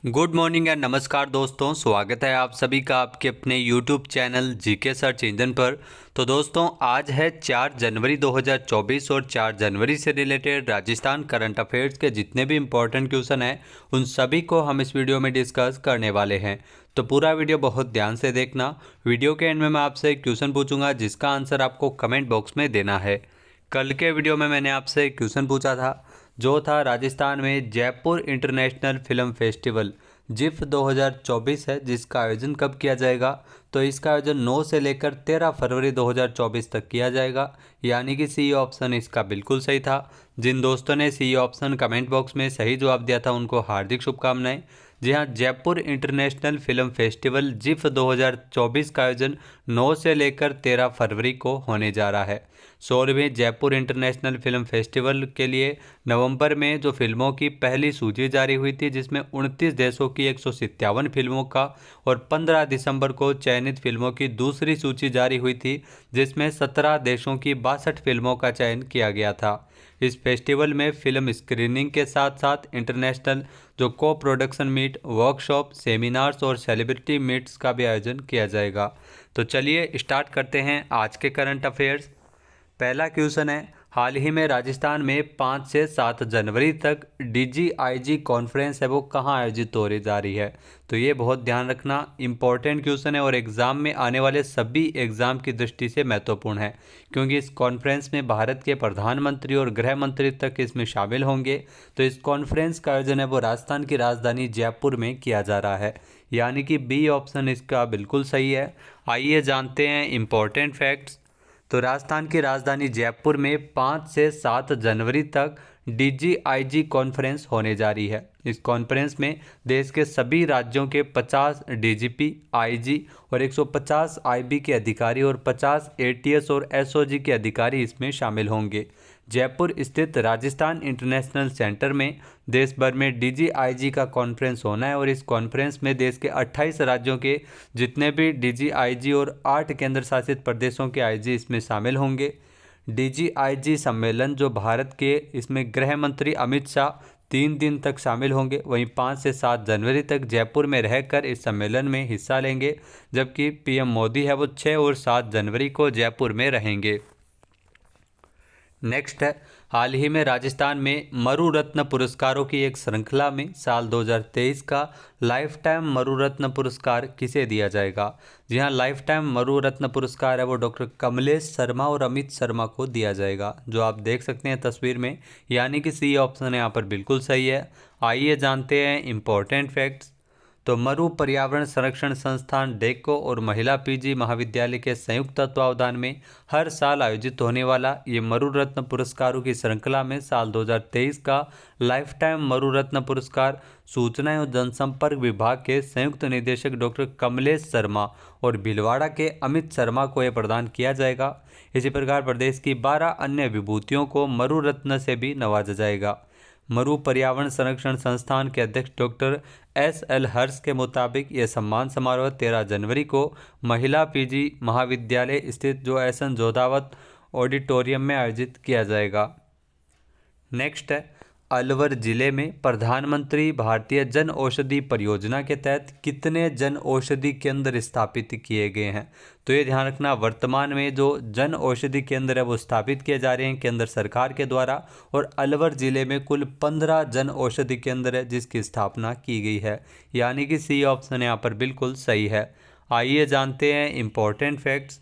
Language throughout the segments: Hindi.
गुड मॉर्निंग एंड नमस्कार दोस्तों, स्वागत है आप सभी का आपके अपने YouTube channel GK search engine पर। तो दोस्तों, आज है 4 जनवरी 2024 और 4 जनवरी से रिलेटेड राजस्थान करंट अफेयर्स के जितने भी इम्पोर्टेंट क्वेश्चन हैं उन सभी को हम इस वीडियो में डिस्कस करने वाले हैं। तो पूरा वीडियो बहुत ध्यान से देखना। वीडियो के एंड में मैं आपसे एक क्वेश्चन पूछूंगा जिसका आंसर आपको कमेंट बॉक्स में देना है। कल के वीडियो में मैंने आपसे एक क्वेश्चन पूछा था जो था राजस्थान में Jaipur international film festival GIF 2024 है, जिसका आयोजन कब किया जाएगा। तो इसका आयोजन 9 से लेकर 13 फरवरी 2024 तक किया जाएगा, यानी कि सी ऑप्शन इसका बिल्कुल सही था। जिन दोस्तों ने सी ऑप्शन कमेंट बॉक्स में सही जवाब दिया था उनको हार्दिक शुभकामनाएं। जी हाँ, Jaipur international film festival GIF 2024 का आयोजन 9 से लेकर 13 फरवरी को होने जा रहा है। 16वें जयपुर इंटरनेशनल फिल्म फेस्टिवल के लिए नवंबर में जो फिल्मों की पहली सूची जारी हुई थी, जिसमें 29 देशों की 157 फिल्मों का, और 15 दिसंबर को चयनित फिल्मों की दूसरी सूची जारी हुई थी, जिसमें 17 देशों की 62 फिल्मों का चयन किया गया था। इस फेस्टिवल में फिल्म स्क्रीनिंग के साथ साथ इंटरनेशनल जो को प्रोडक्शन मीट, वर्कशॉप, सेमिनार्स और सेलिब्रिटी मीट्स का भी आयोजन किया जाएगा। तो चलिए स्टार्ट करते हैं आज के करंट अफेयर्स। पहला क्वेश्चन है, हाल ही में राजस्थान में 5 से 7 जनवरी तक डीजीआईजी कॉन्फ्रेंस है वो कहाँ आयोजित हो रही जा रही है। तो ये बहुत ध्यान रखना, इंपॉर्टेंट क्वेश्चन है और एग्ज़ाम में आने वाले सभी एग्ज़ाम की दृष्टि से महत्वपूर्ण है, क्योंकि इस कॉन्फ्रेंस में भारत के प्रधानमंत्री और गृह मंत्री तक इसमें शामिल होंगे। तो इस कॉन्फ्रेंस का आयोजन है वो राजस्थान की राजधानी जयपुर में किया जा रहा है, यानी कि बी ऑप्शन इसका बिल्कुल सही है। आइए जानते हैं इंपॉर्टेंट फैक्ट्स। तो राजस्थान की राजधानी जयपुर में 5 से 7 जनवरी तक डीजीआईजी कॉन्फ्रेंस होने जा रही है। इस कॉन्फ्रेंस में देश के सभी राज्यों के 50 डीजीपी, आईजी और 150 आईबी के अधिकारी और 50 एटीएस और एसओजी के अधिकारी इसमें शामिल होंगे। जयपुर स्थित राजस्थान इंटरनेशनल सेंटर में देश भर में डीजीआईजी का कॉन्फ्रेंस होना है, और इस कॉन्फ्रेंस में देश के 28 राज्यों के जितने भी डीजीआईजी और 8 केंद्र शासित प्रदेशों के आईजी इसमें शामिल होंगे। डीजीआईजी सम्मेलन जो भारत के, इसमें गृह मंत्री अमित शाह 3 दिन तक शामिल होंगे। वहीं 5 से 7 जनवरी तक जयपुर में रहकर इस सम्मेलन में हिस्सा लेंगे, जबकि पीएम मोदी है वो 6 और 7 जनवरी को जयपुर में रहेंगे। नेक्स्ट है, हाल ही में राजस्थान में मरु रत्न पुरस्कारों की एक श्रृंखला में साल 2023 का लाइफ टाइम मरु रत्न पुरस्कार किसे दिया जाएगा। जी हाँ, लाइफ टाइम मरु रत्न पुरस्कार है वो डॉक्टर कमलेश शर्मा और अमित शर्मा को दिया जाएगा, जो आप देख सकते हैं तस्वीर में, यानी कि सी ऑप्शन यहाँ पर बिल्कुल सही है। आइए जानते हैं इम्पोर्टेंट फैक्ट्स। तो मरु पर्यावरण संरक्षण संस्थान डेको और महिला पीजी महाविद्यालय के संयुक्त तत्वावधान में हर साल आयोजित होने वाला ये मरु रत्न पुरस्कारों की श्रृंखला में साल 2023 का लाइफ टाइम मरु रत्न पुरस्कार सूचना एवं जनसंपर्क विभाग के संयुक्त निदेशक डॉक्टर कमलेश शर्मा और भीलवाड़ा के अमित शर्मा को यह प्रदान किया जाएगा। इसी प्रकार प्रदेश की 12 अन्य विभूतियों को मरु रत्न से भी नवाजा जाएगा। मरु पर्यावरण संरक्षण संस्थान के अध्यक्ष डॉक्टर एस.एल. हर्ष के मुताबिक यह सम्मान समारोह 13 जनवरी को महिला पीजी महाविद्यालय स्थित जो एस.एन. जोधावत ऑडिटोरियम में आयोजित किया जाएगा। नेक्स्ट है, अलवर जिले में प्रधानमंत्री भारतीय जन औषधि परियोजना के तहत कितने जन औषधि केंद्र स्थापित किए गए हैं। तो ये ध्यान रखना, वर्तमान में जो जन औषधि केंद्र है वो स्थापित किए जा रहे हैं केंद्र सरकार के द्वारा, और अलवर जिले में कुल 15 जन औषधि केंद्र है जिसकी स्थापना की गई है, यानी कि सी ऑप्शन यहाँ पर बिल्कुल सही है। आइए जानते हैं इम्पोर्टेंट फैक्ट्स।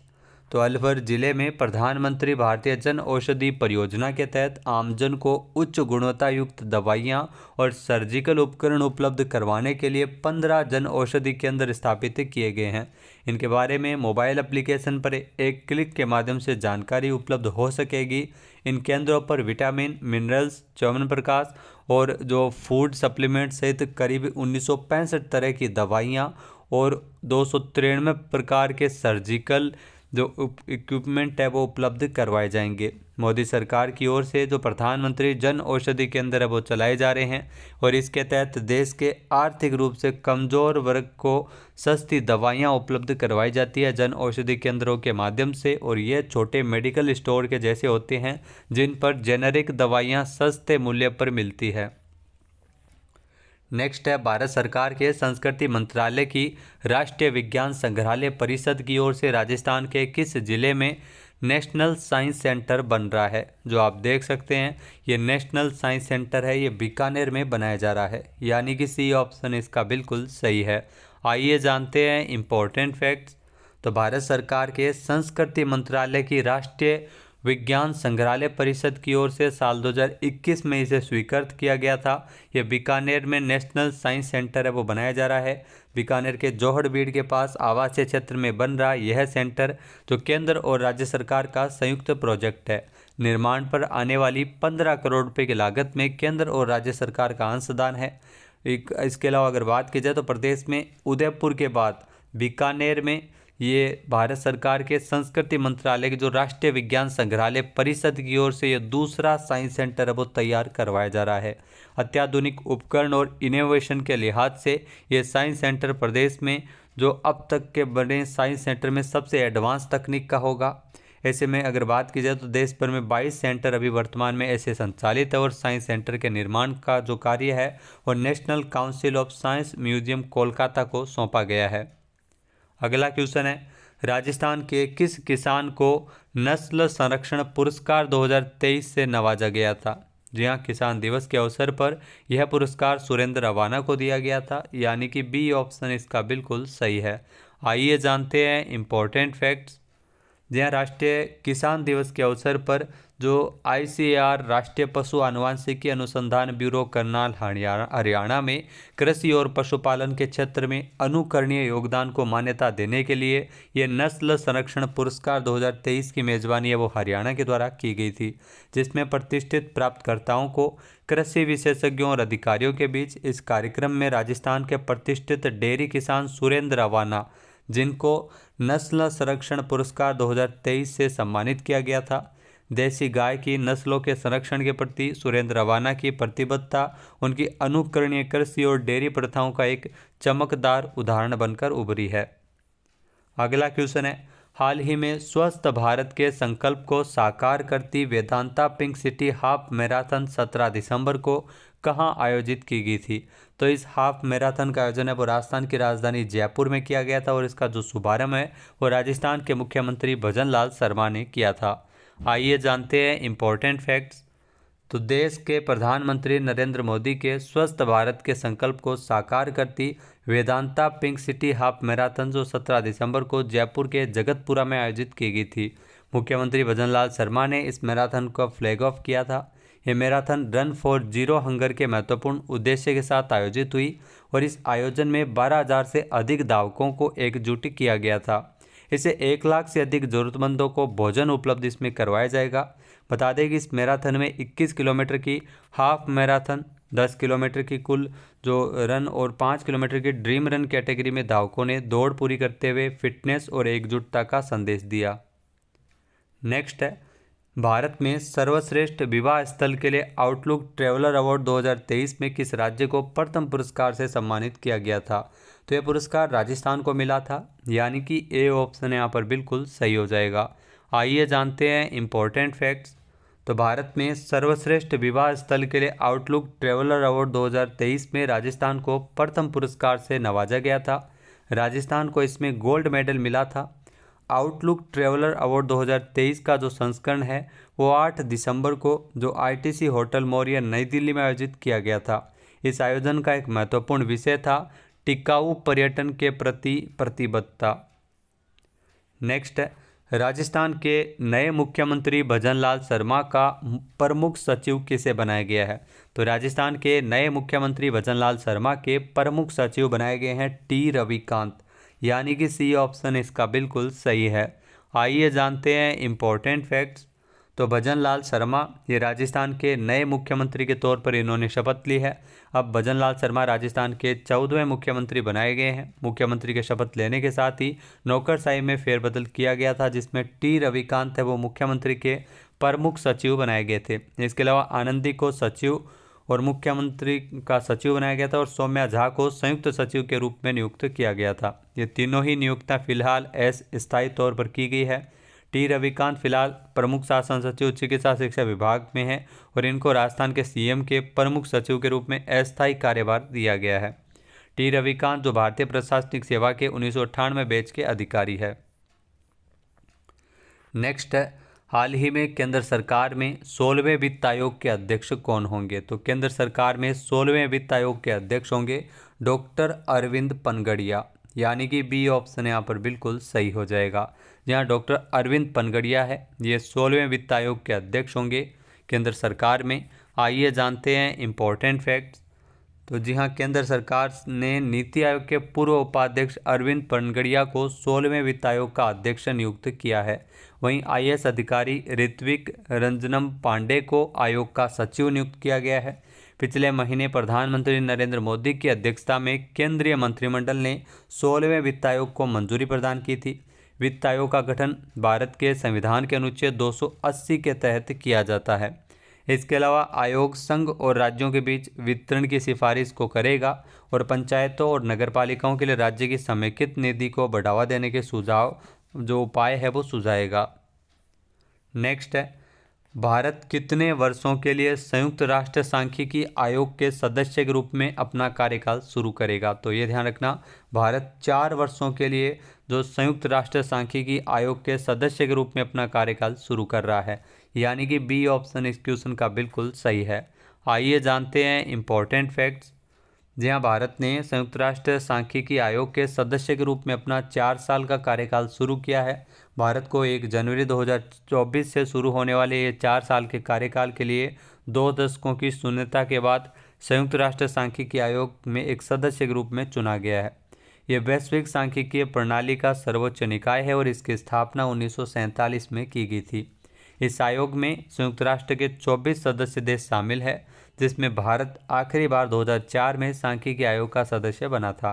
तो अलवर जिले में प्रधानमंत्री भारतीय जन औषधि परियोजना के तहत आमजन को उच्च गुणवत्ता युक्त दवाइयाँ और सर्जिकल उपकरण उपलब्ध करवाने के लिए 15 जन औषधि केंद्र स्थापित किए गए हैं। इनके बारे में मोबाइल एप्लीकेशन पर एक क्लिक के माध्यम से जानकारी उपलब्ध हो सकेगी। इन केंद्रों पर विटामिन, मिनरल्स, च्यवनप्राश और जो फूड सप्लीमेंट सहित करीब 1965 तरह की दवाइयाँ और 293 प्रकार के सर्जिकल जो इक्विपमेंट है वो उपलब्ध करवाए जाएंगे। मोदी सरकार की ओर से जो प्रधानमंत्री जन औषधि केंद्र है वो चलाए जा रहे हैं, और इसके तहत देश के आर्थिक रूप से कमज़ोर वर्ग को सस्ती दवाइयाँ उपलब्ध करवाई जाती है जन औषधि केंद्रों के माध्यम से, और ये छोटे मेडिकल स्टोर के जैसे होते हैं जिन पर जेनेरिक दवाइयाँ सस्ते मूल्य पर मिलती है। नेक्स्ट है भारत सरकार के संस्कृति मंत्रालय की राष्ट्रीय विज्ञान संग्रहालय परिषद की ओर से राजस्थान के किस जिले में नेशनल साइंस सेंटर बन रहा है। जो आप देख सकते हैं ये नेशनल साइंस सेंटर है, ये बीकानेर में बनाया जा रहा है, यानी कि सी ऑप्शन इसका बिल्कुल सही है। आइए जानते हैं इम्पोर्टेंट फैक्ट्स। तो भारत सरकार के संस्कृति मंत्रालय की राष्ट्रीय विज्ञान संग्रहालय परिषद की ओर से साल 2021 में इसे स्वीकृत किया गया था। यह बीकानेर में नेशनल साइंस सेंटर है वो बनाया जा रहा है। बीकानेर के जोहड़बीड़ के पास आवासीय क्षेत्र में बन रहा यह सेंटर जो केंद्र और राज्य सरकार का संयुक्त प्रोजेक्ट है। निर्माण पर आने वाली 15 करोड़ रुपए की लागत में केंद्र और राज्य सरकार का अंशदान है। इसके अलावा अगर बात की जाए तो प्रदेश में उदयपुर के बाद बीकानेर में ये भारत सरकार के संस्कृति मंत्रालय के जो राष्ट्रीय विज्ञान संग्रहालय परिषद की ओर से ये दूसरा साइंस सेंटर है वो तैयार करवाया जा रहा है। अत्याधुनिक उपकरण और इनोवेशन के लिहाज से ये साइंस सेंटर प्रदेश में जो अब तक के बने साइंस सेंटर में सबसे एडवांस तकनीक का होगा। ऐसे में अगर बात की जाए तो देश भर में 22 सेंटर अभी वर्तमान में ऐसे संचालित है और साइंस सेंटर के निर्माण का जो कार्य है वो national council of science museum Kolkata को सौंपा गया है। अगला क्वेश्चन है राजस्थान के किस किसान को नस्ल संरक्षण पुरस्कार 2023 से नवाजा गया था। जी हाँ, किसान दिवस के अवसर पर यह पुरस्कार सुरेंद्र रवाना को दिया गया था, यानी कि बी ऑप्शन इसका बिल्कुल सही है। आइए जानते हैं इम्पोर्टेंट फैक्ट्स। जी हाँ, राष्ट्रीय किसान दिवस के अवसर पर जो ICAR राष्ट्रीय पशु आनुवांशिकी अनुसंधान ब्यूरो करनाल हरियाणा में कृषि और पशुपालन के क्षेत्र में अनुकरणीय योगदान को मान्यता देने के लिए ये नस्ल संरक्षण पुरस्कार 2023 की मेजबानी है वो हरियाणा के द्वारा की गई थी, जिसमें प्रतिष्ठित प्राप्तकर्ताओं को कृषि विशेषज्ञों और अधिकारियों के बीच इस कार्यक्रम में राजस्थान के प्रतिष्ठित डेयरी किसान सुरेंद्र रवाना, जिनको नस्ल संरक्षण पुरस्कार 2023 से सम्मानित किया गया था। देसी गाय की नस्लों के संरक्षण के प्रति सुरेंद्र रवाना की प्रतिबद्धता उनकी अनुकरणीय कृषि और डेयरी प्रथाओं का एक चमकदार उदाहरण बनकर उभरी है। अगला क्वेश्चन है हाल ही में स्वस्थ भारत के संकल्प को साकार करती Vedanta pink city half marathon 17 दिसंबर को कहां आयोजित की गई थी। तो इस हाफ मैराथन का आयोजन है वो राजस्थान की राजधानी जयपुर में किया गया था और इसका जो शुभारंभ है वो राजस्थान के मुख्यमंत्री भजन लाल शर्मा ने किया था। आइए जानते हैं इम्पोर्टेंट फैक्ट्स। तो देश के प्रधानमंत्री नरेंद्र मोदी के स्वस्थ भारत के संकल्प को साकार करती Vedanta pink city half marathon जो 17 दिसंबर को जयपुर के जगतपुरा में आयोजित की गई थी। मुख्यमंत्री भजन लाल शर्मा ने इस मैराथन को फ्लैग ऑफ किया था। यह marathon run for zero hunger के महत्वपूर्ण उद्देश्य के साथ आयोजित हुई और इस आयोजन में 12,000 से अधिक धावकों को एकजुट किया गया था। इसे 1 लाख से अधिक ज़रूरतमंदों को भोजन उपलब्ध इसमें करवाया जाएगा। बता दें कि इस मैराथन में 21 किलोमीटर की हाफ मैराथन, 10 किलोमीटर की कुल जो रन और 5 किलोमीटर की ड्रीम रन कैटेगरी में धावकों ने दौड़ पूरी करते हुए फिटनेस और एकजुटता का संदेश दिया। नेक्स्ट है भारत में सर्वश्रेष्ठ विवाह स्थल के लिए आउटलुक ट्रैवलर अवार्ड 2023 में किस राज्य को प्रथम पुरस्कार से सम्मानित किया गया था। तो यह पुरस्कार राजस्थान को मिला था, यानी कि ए ऑप्शन यहाँ पर बिल्कुल सही हो जाएगा। आइए जानते हैं इम्पोर्टेंट फैक्ट्स। तो भारत में सर्वश्रेष्ठ विवाह स्थल के लिए आउटलुक ट्रैवलर अवार्ड 2023 में राजस्थान को प्रथम पुरस्कार से नवाजा गया था। राजस्थान को इसमें गोल्ड मेडल मिला था। आउटलुक ट्रैवलर अवार्ड 2023 का जो संस्करण है वो 8 दिसंबर को जो ITC होटल मौर्य नई दिल्ली में आयोजित किया गया था। इस आयोजन का एक महत्वपूर्ण विषय था टिकाऊ पर्यटन के प्रति प्रतिबद्धता। नेक्स्ट है राजस्थान के नए मुख्यमंत्री भजन लाल शर्मा का प्रमुख सचिव किसे बनाया गया है। तो राजस्थान के नए मुख्यमंत्री भजन लाल शर्मा के प्रमुख सचिव बनाए गए हैं T रविकांत, यानी कि सी ऑप्शन इसका बिल्कुल सही है। आइए जानते हैं इम्पोर्टेंट फैक्ट्स। तो भजन लाल शर्मा ये राजस्थान के नए मुख्यमंत्री के तौर पर इन्होंने शपथ ली है। अब भजन लाल शर्मा राजस्थान के 14वें मुख्यमंत्री बनाए गए हैं। मुख्यमंत्री के शपथ लेने के साथ ही नौकरशाही में फेरबदल किया गया था, जिसमें T रविकांत है वो मुख्यमंत्री के प्रमुख सचिव बनाए गए थे। इसके अलावा आनंदी को सचिव और मुख्यमंत्री का सचिव बनाया गया था और सौम्या झा को संयुक्त सचिव के रूप में नियुक्त किया गया था। ये तीनों ही नियुक्तियां फिलहाल अस्थायी तौर पर की गई है। टी रविकांत फिलहाल प्रमुख शासन सचिव चिकित्सा शिक्षा विभाग में है और इनको राजस्थान के सीएम के प्रमुख सचिव के रूप में अस्थायी कार्यभार दिया गया है। टी रविकांत जो भारतीय प्रशासनिक सेवा के 1998 बैच के अधिकारी है। नेक्स्ट है, हाल ही में केंद्र सरकार में 16वें वित्त आयोग के अध्यक्ष कौन होंगे? तो केंद्र सरकार में 16वें वित्त आयोग के अध्यक्ष होंगे डॉक्टर अरविंद पनगड़िया, यानी कि बी ऑप्शन यहाँ पर बिल्कुल सही हो जाएगा। जहाँ डॉक्टर अरविंद पनगड़िया है, ये 16वें वित्त आयोग के अध्यक्ष होंगे केंद्र सरकार में। आइए जानते हैं इम्पोर्टेंट फैक्ट्स। तो जी हाँ, केंद्र सरकार ने नीति आयोग के पूर्व उपाध्यक्ष अरविंद पनगड़िया को 16वें वित्त आयोग का अध्यक्ष नियुक्त किया है। वहीं आईएएस अधिकारी ऋत्विक रंजनम पांडे को आयोग का सचिव नियुक्त किया गया है। पिछले महीने प्रधानमंत्री नरेंद्र मोदी की अध्यक्षता में केंद्रीय मंत्रिमंडल ने 16वें वित्त आयोग को मंजूरी प्रदान की थी। वित्त आयोग का गठन भारत के संविधान के अनुच्छेद 280 के तहत किया जाता है। इसके अलावा आयोग संघ और राज्यों के बीच वितरण की सिफारिश को करेगा और पंचायतों और नगरपालिकाओं के लिए राज्य की समेकित निधि को बढ़ावा देने के सुझाव जो उपाय है वो सुझाएगा। नेक्स्ट है, भारत कितने वर्षों के लिए संयुक्त राष्ट्र सांख्यिकी आयोग के सदस्य के रूप में अपना कार्यकाल शुरू करेगा? तो ये ध्यान रखना, भारत 4 वर्षों के लिए जो संयुक्त राष्ट्र सांख्यिकी आयोग के सदस्य के रूप में अपना कार्यकाल शुरू कर रहा है, यानी कि बी ऑप्शन इस क्वेश्चन का बिल्कुल सही है। आइए जानते हैं इम्पोर्टेंट फैक्ट्स। जहाँ भारत ने संयुक्त राष्ट्र सांख्यिकी आयोग के सदस्य के रूप में अपना 4 साल का कार्यकाल शुरू किया है। भारत को 1 जनवरी 2024 से शुरू होने वाले ये 4 साल के कार्यकाल के लिए 2 दशकों की शून्यता के बाद संयुक्त राष्ट्र सांख्यिकी आयोग में एक सदस्य के रूप में चुना गया है। ये वैश्विक सांख्यिकीय प्रणाली का सर्वोच्च निकाय है और इसकी स्थापना 1947 में की गई थी। इस आयोग में संयुक्त राष्ट्र के 24 सदस्य देश शामिल है, जिसमें भारत आखिरी बार 2004 में सांख्यिकी आयोग का सदस्य बना था।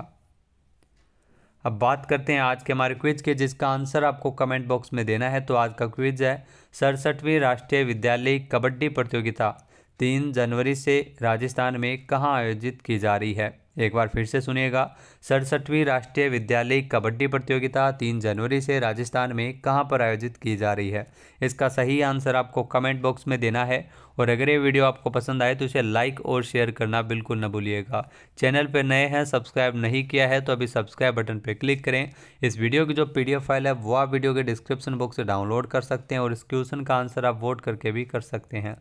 अब बात करते हैं आज के हमारे क्विज के, जिसका आंसर आपको कमेंट बॉक्स में देना है। तो आज का क्विज है, 67वीं राष्ट्रीय विद्यालय कबड्डी प्रतियोगिता 3 जनवरी से राजस्थान में कहाँ आयोजित की जा रही है? एक बार फिर से सुनिएगा, 67वीं राष्ट्रीय विद्यालय कबड्डी प्रतियोगिता 3 जनवरी से राजस्थान में कहाँ पर आयोजित की जा रही है? इसका सही आंसर आपको कमेंट बॉक्स में देना है। और अगर ये वीडियो आपको पसंद आए तो इसे लाइक और शेयर करना बिल्कुल न भूलिएगा। चैनल पर नए हैं, सब्सक्राइब नहीं किया है तो अभी सब्सक्राइब बटन पर क्लिक करें। इस वीडियो की जो PDF फाइल है वो आप वीडियो के डिस्क्रिप्शन बॉक्स से डाउनलोड कर सकते हैं और इस क्वेश्चन का आंसर आप वोट करके भी कर सकते हैं।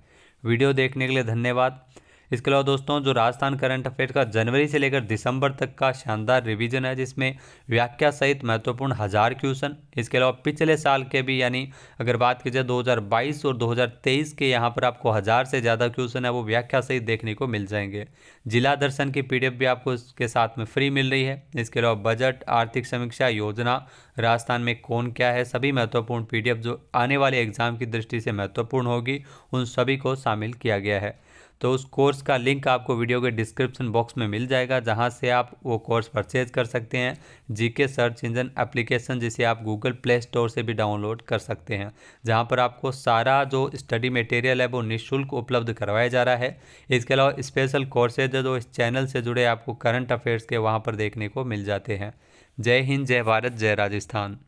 वीडियो देखने के लिए धन्यवाद। इसके अलावा दोस्तों, जो राजस्थान करंट अफेयर का जनवरी से लेकर दिसंबर तक का शानदार रिवीजन है, जिसमें व्याख्या सहित महत्वपूर्ण 1000 क्वेश्चन, इसके अलावा पिछले साल के भी, यानी अगर बात की जाए 2022 और 2023 के, यहाँ पर आपको 1000 से ज़्यादा क्वेश्चन है वो व्याख्या सहित देखने को मिल जाएंगे। जिला दर्शन की PDF भी आपको इसके साथ में फ्री मिल रही है। इसके अलावा बजट, आर्थिक समीक्षा, योजना, राजस्थान में कौन क्या है, सभी महत्वपूर्ण PDF जो आने वाले एग्जाम की दृष्टि से महत्वपूर्ण होगी, उन सभी को शामिल किया गया है। तो उस कोर्स का लिंक आपको वीडियो के डिस्क्रिप्शन बॉक्स में मिल जाएगा, जहां से आप वो कोर्स परचेज कर सकते हैं। GK सर्च इंजन एप्लीकेशन, जिसे आप गूगल प्ले स्टोर से भी डाउनलोड कर सकते हैं, जहां पर आपको सारा जो स्टडी मटेरियल है वो निःशुल्क उपलब्ध करवाया जा रहा है। इसके अलावा स्पेशल कोर्सेज जो इस चैनल से जुड़े आपको करंट अफेयर्स के वहाँ पर देखने को मिल जाते हैं। जय हिंद, जय भारत, जय राजस्थान।